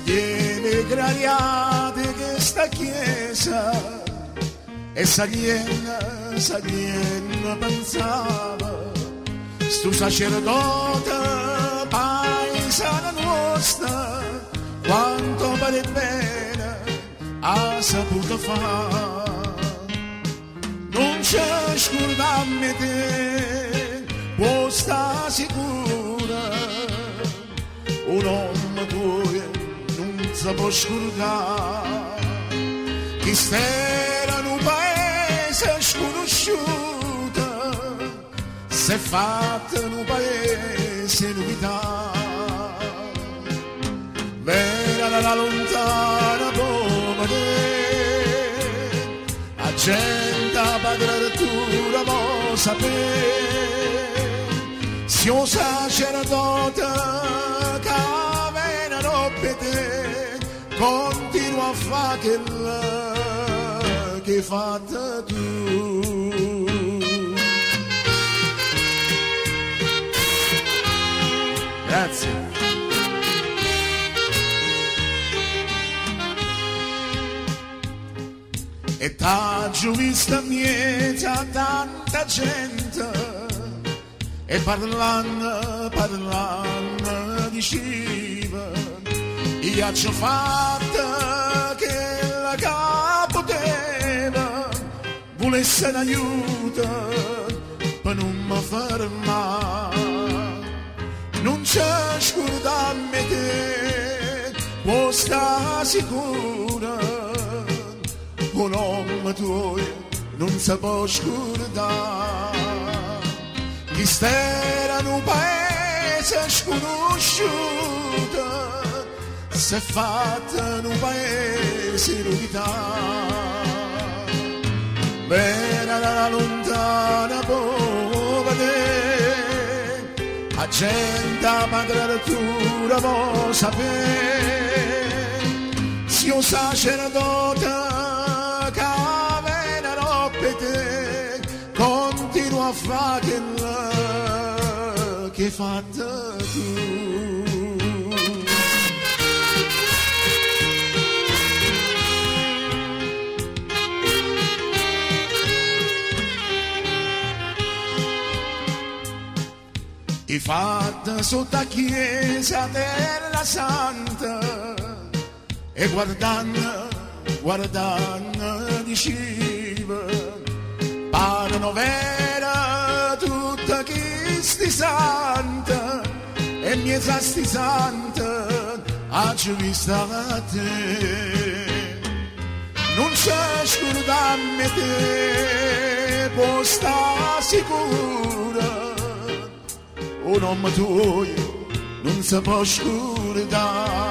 tiene graniate che sta chiesa e Sagliena pensava sto sacerdote paesana nostra quanto pare bene ha saputo fare. Non c'è scordammi te può sta sicura un uomo tuo non si può scordare chi stera in un paese sconosciuto si è fatta in un paese novità. Vera dalla lontana povera la gente padre Arturo può sapere se un sacerdote che viene roba te continua a fare quello che hai fatto tu. Grazie. E t'ho vista mieta tanta gente e parlando diceva io ci ho fatto che la che poteva volesse un aiuto per non mi fermare. Non c'è scordammi te può sta sicura un uomo tuo non si può scordare chi stera in un paese sconosciuto si è fatta in un paese novità. Vera dalla lontana povera la gente madre Arturo può sapere se un sacerdote continua a fare quello che hai fatto tu. Hai fatto sotto la chiesa della Santa e guardando diceva parlano vera tutta chi sti santa e miezza sti santa oggi vista a te. Non c'è scordammi te può sta sicura un uomo tuo non si può scordare.